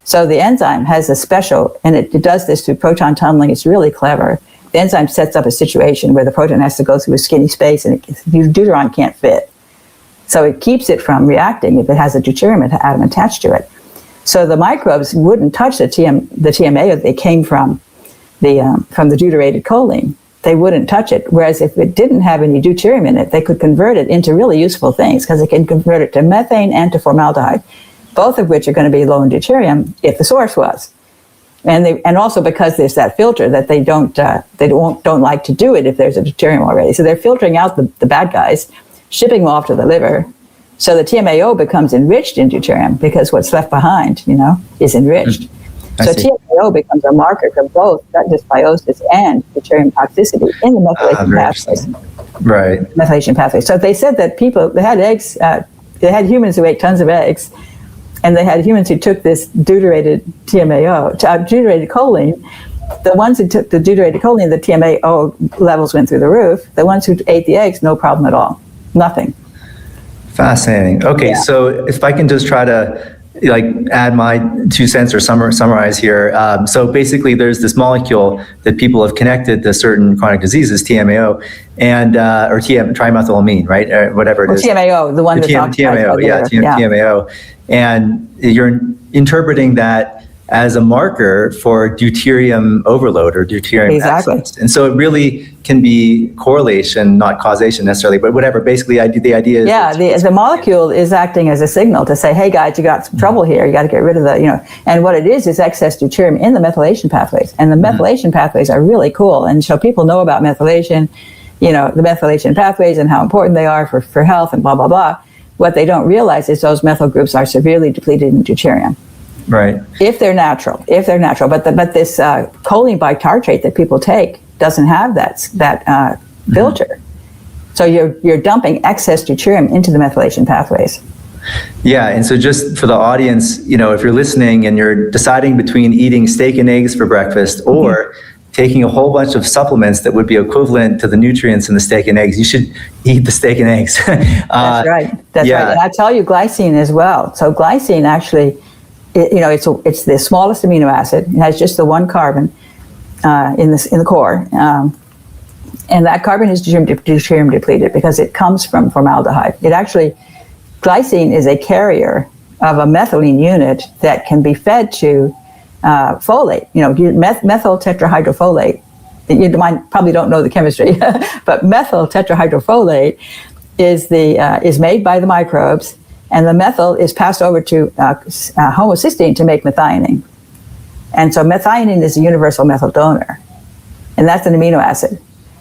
So the enzyme has a special, and it does this through proton tunneling. It's really clever. The enzyme sets up a situation where the proton has to go through a skinny space, and the deuteron can't fit. So it keeps it from reacting if it has a deuterium atom attached to it. So the microbes wouldn't touch the TMAO. They came from the deuterated choline. They wouldn't touch it. Whereas if it didn't have any deuterium in it, they could convert it into really useful things, because it can convert it to methane and to formaldehyde, both of which are going to be low in deuterium if the source was. And also because there's that filter that they don't like to do it if there's a deuterium already. So they're filtering out the bad guys, shipping them off to the liver. So the TMAO becomes enriched in deuterium because what's left behind, is enriched. So TMAO becomes a marker for both gut dysbiosis and deuterium toxicity in the methylation pathways. Right. Methylation pathways. So they said that they had eggs, they had humans who ate tons of eggs, and they had humans who took this deuterated TMAO, deuterated choline. The ones who took the deuterated choline, the TMAO levels went through the roof. The ones who ate the eggs, no problem at all. Nothing. Fascinating. Okay, So if I can just try to add my 2 cents or summarize here. So basically there's this molecule that people have connected to certain chronic diseases, TMAO, and or trimethylamine, right? Or whatever it is. TMAO, the one that's TMAO, TMAO. And you're interpreting that as a marker for deuterium overload or deuterium excess. And so it really can be correlation, not causation necessarily, but whatever. Basically, the idea is... Yeah, the molecule is acting as a signal to say, hey guys, you got some trouble here. You got to get rid of and what it is excess deuterium in the methylation pathways. And the methylation pathways are really cool. And so people know about methylation, the methylation pathways and how important they are for health and blah, blah, blah. What they don't realize is those methyl groups are severely depleted in deuterium. Right. If they're natural, but this choline bitartrate that people take doesn't have that filter. So you're dumping excess deuterium into the methylation pathways. Yeah, and so just for the audience, if you're listening and you're deciding between eating steak and eggs for breakfast or taking a whole bunch of supplements that would be equivalent to the nutrients in the steak and eggs, you should eat the steak and eggs. That's right. That's right. And I tell you glycine as well. So glycine actually, it's the smallest amino acid. It has just the one carbon in the core, and that carbon is deuterium depleted because it comes from formaldehyde. Glycine is a carrier of a methylene unit that can be fed to folate. Methyl tetrahydrofolate. You probably don't know the chemistry, but methyl tetrahydrofolate is made by the microbes. And the methyl is passed over to homocysteine to make methionine. And so methionine is a universal methyl donor. And that's an amino acid.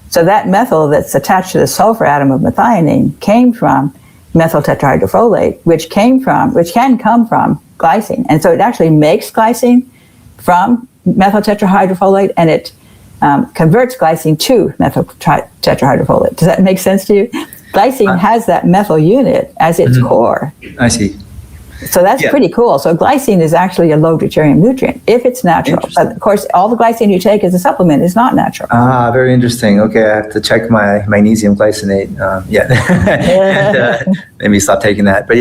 So that methyl that's attached to the sulfur atom of methionine came from methyl tetrahydrofolate, which can come from glycine. And so it actually makes glycine from methyl tetrahydrofolate, and it converts glycine to methyl tetrahydrofolate. Does that make sense to you? Glycine has that methyl unit as its core. I see. So that's pretty cool. So glycine is actually a low deuterium nutrient if it's natural. But of course, all the glycine you take as a supplement is not natural. Very interesting. Okay, I have to check my magnesium glycinate. And maybe stop taking that. But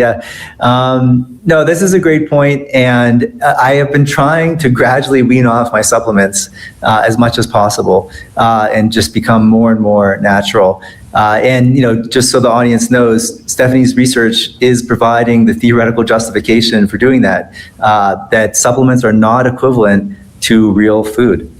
no, this is a great point. And I have been trying to gradually wean off my supplements as much as possible and just become more and more natural. And just so the audience knows, Stephanie's research is providing the theoretical justification for doing that, that supplements are not equivalent to real food.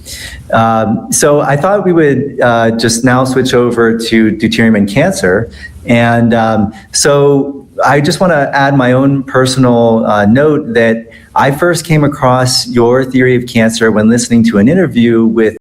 So I thought we would just now switch over to deuterium and cancer. And so I just want to add my own personal note that I first came across your theory of cancer when listening to an interview with